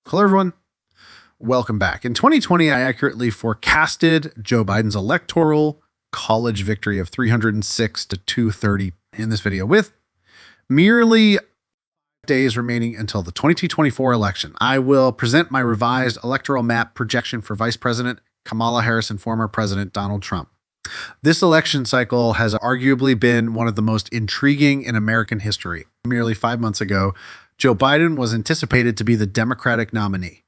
Hello, everyone. Welcome back. In 2020, I accurately forecasted Joe Biden's electoral college victory of 306 to 230 in this video. With merely days remaining until the 2024 election, I will present my revised electoral map projection for Vice President Kamala Harris and former President Donald Trump. This election cycle has arguably been one of the most intriguing in American history. Merely 5 months ago, Joe Biden was anticipated to be the Democratic nominee.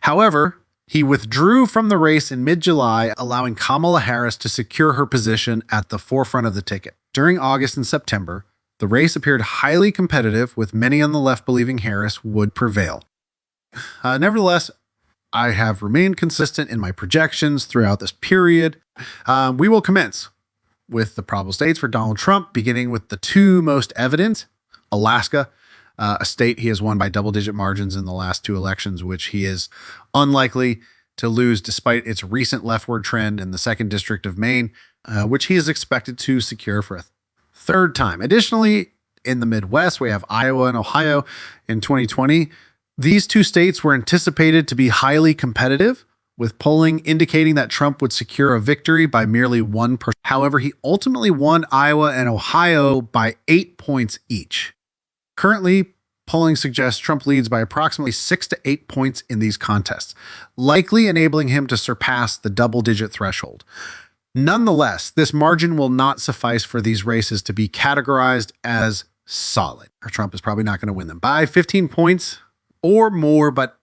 However, he withdrew from the race in mid-July, allowing Kamala Harris to secure her position at the forefront of the ticket. During August and September, the race appeared highly competitive, with many on the left believing Harris would prevail. Nevertheless, I have remained consistent in my projections throughout this period. We will commence with the probable states for Donald Trump, beginning with the two most evident: Alaska, a state he has won by double-digit margins in the last two elections, which he is unlikely to lose despite its recent leftward trend, in the 2nd District of Maine, which he is expected to secure for a third time. Additionally, in the Midwest, we have Iowa and Ohio in 2020. These two states were anticipated to be highly competitive, with polling indicating that Trump would secure a victory by merely 1%. However, he ultimately won Iowa and Ohio by 8 points each. Currently, polling suggests Trump leads by approximately 6 to 8 points in these contests, likely enabling him to surpass the double-digit threshold. Nonetheless, this margin will not suffice for these races to be categorized as solid. Trump is probably not going to win them by 15 points or more, but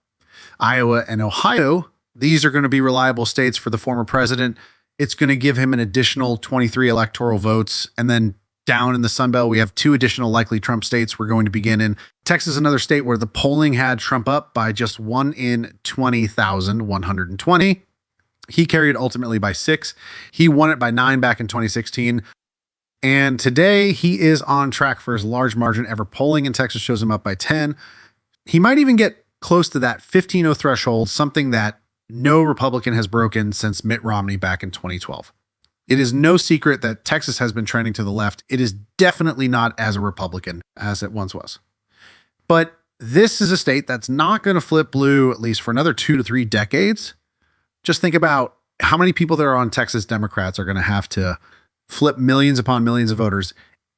Iowa and Ohio, these are going to be reliable states for the former president. It's going to give him an additional 23 electoral votes, and then down in the Sun Belt, we have 2 additional likely Trump states we're going to begin in. Texas, another state where the polling had Trump up by just 1 in 20,120. He carried ultimately by 6. He won it by 9 back in 2016. And today he is on track for his large margin ever. Polling in Texas shows him up by 10. He might even get close to that 15-0 threshold, something that no Republican has broken since Mitt Romney back in 2012. It is no secret that Texas has been trending to the left. It is definitely not as a Republican as it once was. But this is a state that's not going to flip blue, at least for another 2 to 3 decades. Just think about how many people there are on Texas Democrats are going to have to flip millions upon millions of voters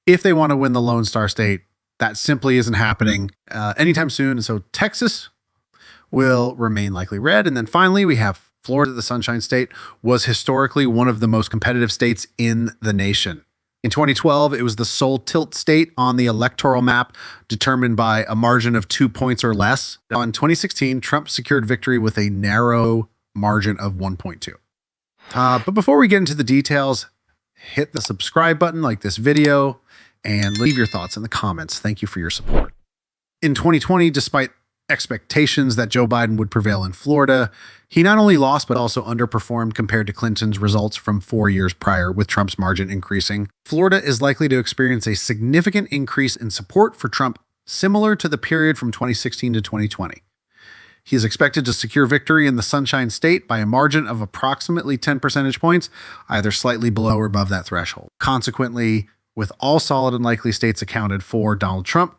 if they want to win the Lone Star State. That simply isn't happening anytime soon. And so Texas will remain likely red. And then finally, we have Florida, the Sunshine State, was historically one of the most competitive states in the nation. In 2012, it was the sole tilt state on the electoral map, determined by a margin of 2 points or less. Now, in 2016, Trump secured victory with a narrow margin of 1.2. But before we get into the details, hit the subscribe button, like this video, and leave your thoughts in the comments. Thank you for your support. In 2020, despite expectations that Joe Biden would prevail in Florida, he not only lost, but also underperformed compared to Clinton's results from 4 years prior, with Trump's margin increasing. Florida is likely to experience a significant increase in support for Trump, similar to the period from 2016 to 2020. He is expected to secure victory in the Sunshine State by a margin of approximately 10 percentage points, either slightly below or above that threshold. Consequently, with all solid and likely states accounted for, Donald Trump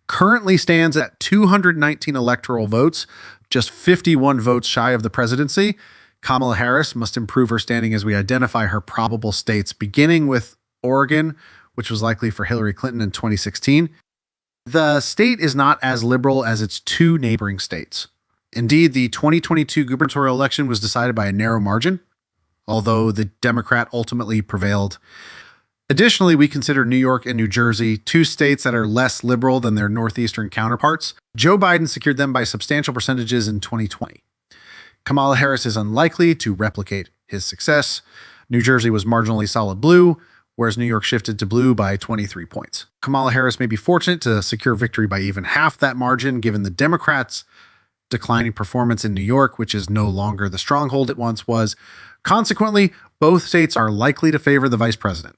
currently stands at 219 electoral votes, just 51 votes shy of the presidency. Kamala Harris must improve her standing as we identify her probable states, beginning with Oregon, which was likely for Hillary Clinton in 2016. The state is not as liberal as its 2 neighboring states. Indeed, the 2022 gubernatorial election was decided by a narrow margin, although the Democrat ultimately prevailed. Additionally, we consider New York and New Jersey 2 states that are less liberal than their northeastern counterparts. Joe Biden secured them by substantial percentages in 2020. Kamala Harris is unlikely to replicate his success. New Jersey was marginally solid blue, whereas New York shifted to blue by 23 points. Kamala Harris may be fortunate to secure victory by even half that margin, given the Democrats' declining performance in New York, which is no longer the stronghold it once was. Consequently, both states are likely to favor the vice president.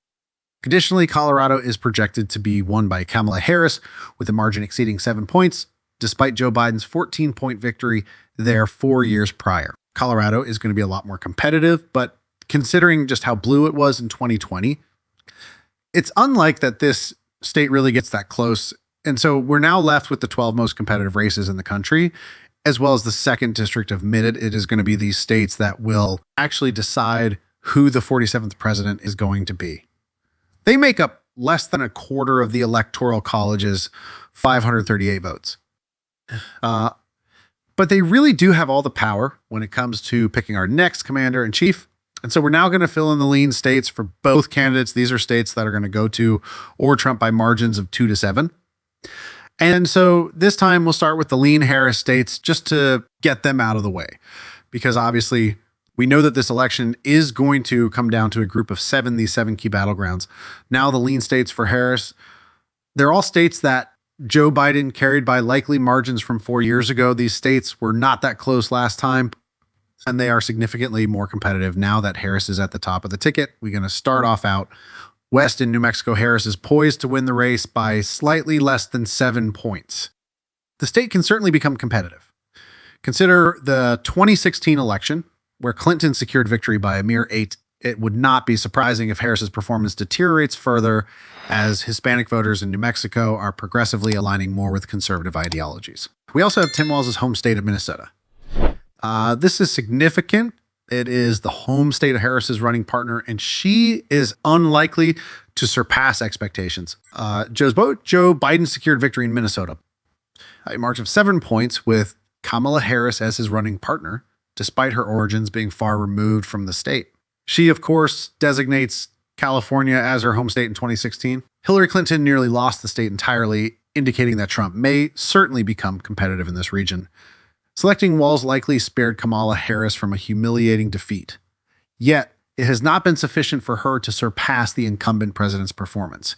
Additionally, Colorado is projected to be won by Kamala Harris, with a margin exceeding 7 points, despite Joe Biden's 14-point victory there 4 years prior. Colorado is going to be a lot more competitive, but considering just how blue it was in 2020, it's unlike that this state really gets that close. And so we're now left with the 12 most competitive races in the country. as well as the 2nd District of Mid. It is going to be these states that will actually decide who the 47th president is going to be. They make up less than a quarter of the Electoral College's 538 votes. But they really do have all the power when it comes to picking our next commander-in-chief. And so we're now going to fill in the lean states for both candidates. These are states that are going to go to or Trump by margins of 2-7. And so this time we'll start with the lean Harris states just to get them out of the way, because obviously we know that this election is going to come down to a group of 7, these 7 key battlegrounds. Now the lean states for Harris, they're all states that Joe Biden carried by likely margins from 4 years ago. These states were not that close last time, and they are significantly more competitive now that Harris is at the top of the ticket. We're going to start off out west in New Mexico. Harris is poised to win the race by slightly less than 7 points. The state can certainly become competitive. Consider the 2016 election, where Clinton secured victory by a mere 8. It would not be surprising if Harris's performance deteriorates further as Hispanic voters in New Mexico are progressively aligning more with conservative ideologies. We also have Tim Walz's home state of Minnesota. This is significant. It is the home state of Harris's running partner, and she is unlikely to surpass expectations. Joe Biden secured victory in Minnesota, a margin of 7 points with Kamala Harris as his running partner, despite her origins being far removed from the state. She, of course, designates California as her home state in 2016. Hillary Clinton nearly lost the state entirely, indicating that Trump may certainly become competitive in this region. Selecting Walz likely spared Kamala Harris from a humiliating defeat. Yet, it has not been sufficient for her to surpass the incumbent president's performance.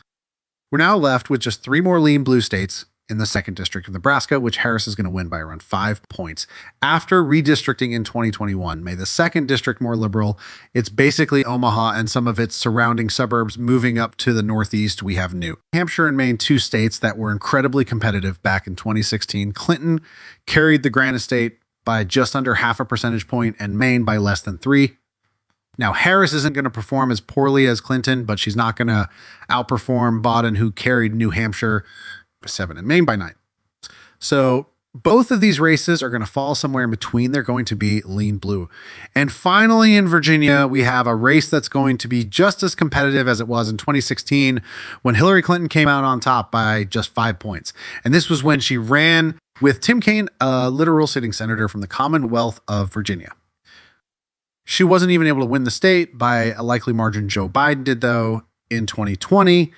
We're now left with just 3 more lean blue states in the 2nd District of Nebraska, which Harris is going to win by around 5 points. After redistricting in 2021, made the 2nd District more liberal. It's basically Omaha and some of its surrounding suburbs. Moving up to the northeast, we have New Hampshire and Maine, 2 states that were incredibly competitive back in 2016. Clinton carried the Granite State by just under 0.5 percentage point and Maine by less than 3. Now, Harris isn't going to perform as poorly as Clinton, but she's not going to outperform Biden, who carried New Hampshire 7 and Maine by 9. So both of these races are going to fall somewhere in between. They're going to be lean blue. And finally, in Virginia, we have a race that's going to be just as competitive as it was in 2016 when Hillary Clinton came out on top by just 5 points. And this was when she ran with Tim Kaine, a literal sitting senator from the Commonwealth of Virginia. She wasn't even able to win the state by a likely margin. Joe Biden did, though, in 2020.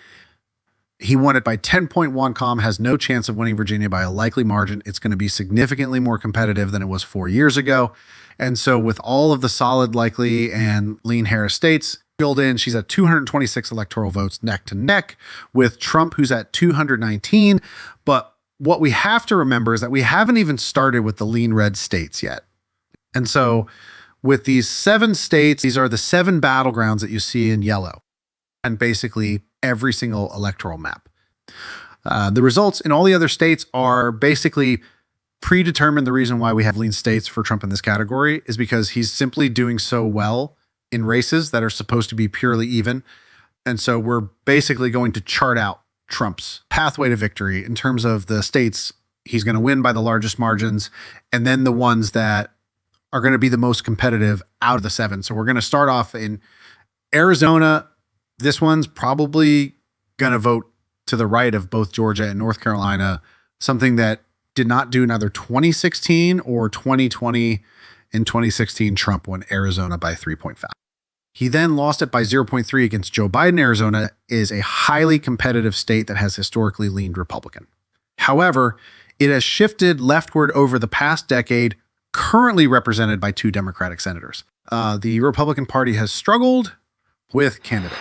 He won it by 10.1. Com has no chance of winning Virginia by a likely margin. It's going to be significantly more competitive than it was 4 years ago. And so with all of the solid, likely, and lean Harris states filled in, she's at 226 electoral votes neck to neck with Trump, who's at 219. But what we have to remember is that we haven't even started with the lean red states yet. And so with these 7 states, these are the 7 battlegrounds that you see in yellow, and basically every single electoral map. The results in all the other states are basically predetermined. The reason why we have lean states for Trump in this category is because he's simply doing so well in races that are supposed to be purely even. And so we're basically going to chart out Trump's pathway to victory in terms of the states he's going to win by the largest margins, and then the ones that are going to be the most competitive out of the 7. So we're going to start off in Arizona. This one's probably going to vote to the right of both Georgia and North Carolina, something that did not do in either 2016 or 2020. In 2016, Trump won Arizona by 3.5. He then lost it by 0.3 against Joe Biden. Arizona is a highly competitive state that has historically leaned Republican. However, it has shifted leftward over the past decade, currently represented by 2 Democratic senators. The Republican Party has struggled with candidate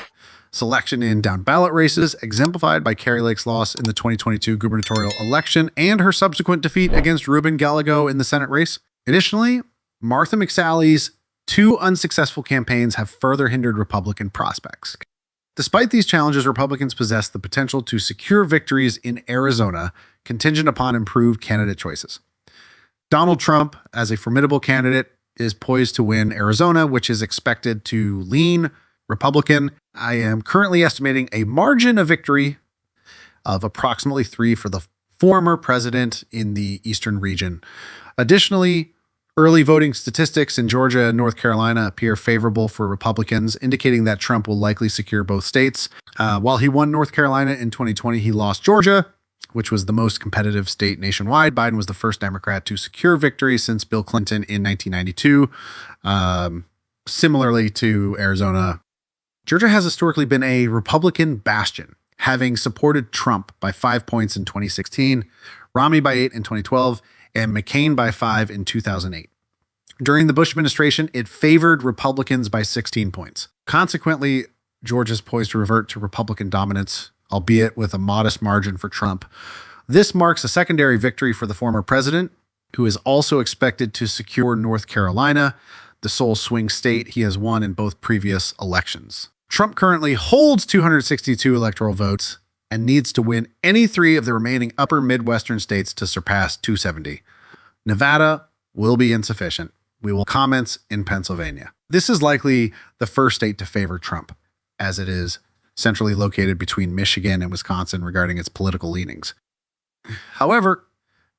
selection in down ballot races, exemplified by Kari Lake's loss in the 2022 gubernatorial election and her subsequent defeat against Ruben Gallego in the Senate race. Additionally, Martha McSally's 2 unsuccessful campaigns have further hindered Republican prospects. Despite these challenges, Republicans possess the potential to secure victories in Arizona, contingent upon improved candidate choices. Donald Trump, as a formidable candidate, is poised to win Arizona, which is expected to lean Republican. I am currently estimating a margin of victory of approximately 3 for the former president in the eastern region. Additionally, early voting statistics in Georgia and North Carolina appear favorable for Republicans, indicating that Trump will likely secure both states. While he won North Carolina in 2020, he lost Georgia, which was the most competitive state nationwide. Biden was the first Democrat to secure victory since Bill Clinton in 1992. Similarly to Arizona, Georgia has historically been a Republican bastion, having supported Trump by 5 points in 2016, Romney by 8 in 2012, and McCain by 5 in 2008. During the Bush administration, it favored Republicans by 16 points. Consequently, Georgia's poised to revert to Republican dominance, albeit with a modest margin for Trump. This marks a secondary victory for the former president, who is also expected to secure North Carolina, the sole swing state he has won in both previous elections. Trump currently holds 262 electoral votes and needs to win any 3 of the remaining upper Midwestern states to surpass 270. Nevada will be insufficient. We will comments in Pennsylvania. This is likely the first state to favor Trump, as it is centrally located between Michigan and Wisconsin regarding its political leanings. However,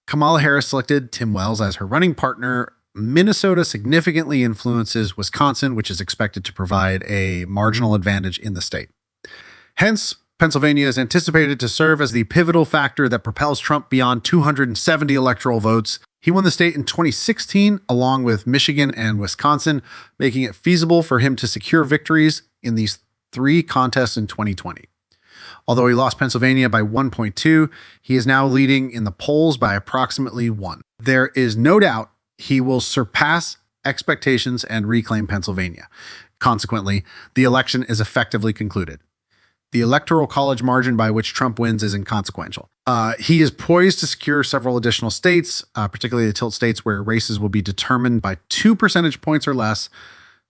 Kamala Harris selected Tim Wells as her running partner. Minnesota significantly influences Wisconsin, which is expected to provide a marginal advantage in the state. Hence, Pennsylvania is anticipated to serve as the pivotal factor that propels Trump beyond 270 electoral votes. He won the state in 2016, along with Michigan and Wisconsin, making it feasible for him to secure victories in these 3 contests in 2020. Although he lost Pennsylvania by 1.2, he is now leading in the polls by approximately 1. There is no doubt he will surpass expectations and reclaim Pennsylvania. Consequently, the election is effectively concluded. The electoral college margin by which Trump wins is inconsequential. He is poised to secure several additional states, particularly the tilt states where races will be determined by 2 percentage points or less,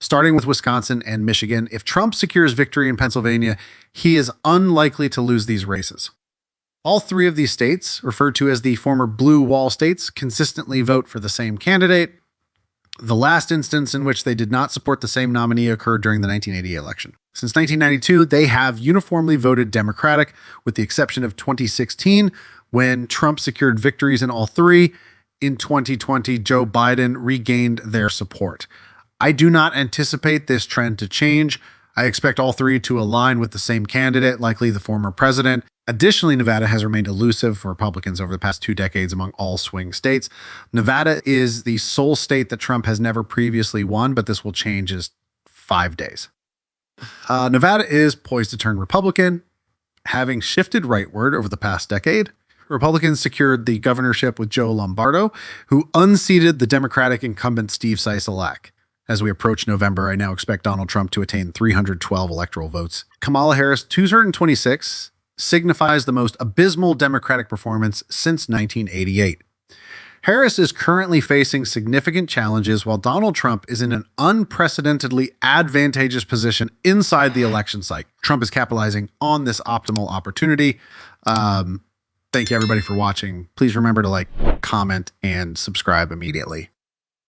starting with Wisconsin and Michigan. If Trump secures victory in Pennsylvania, he is unlikely to lose these races. All 3 of these states, referred to as the former blue wall states, consistently vote for the same candidate. The last instance in which they did not support the same nominee occurred during the 1980 election. Since 1992, they have uniformly voted Democratic, with the exception of 2016, when Trump secured victories in all 3. In 2020, Joe Biden regained their support. I do not anticipate this trend to change. I expect all 3 to align with the same candidate, likely the former president. Additionally, Nevada has remained elusive for Republicans over the past 2 decades among all swing states. Nevada is the sole state that Trump has never previously won, but this will change in 5 days. Nevada is poised to turn Republican, having shifted rightward over the past decade. Republicans secured the governorship with Joe Lombardo, who unseated the Democratic incumbent Steve Sisolak. As we approach November, I now expect Donald Trump to attain 312 electoral votes. Kamala Harris, 226, signifies the most abysmal Democratic performance since 1988. Harris is currently facing significant challenges while Donald Trump is in an unprecedentedly advantageous position inside the election cycle. Trump is capitalizing on this optimal opportunity. Thank you everybody for watching. Please remember to like, comment, and subscribe immediately.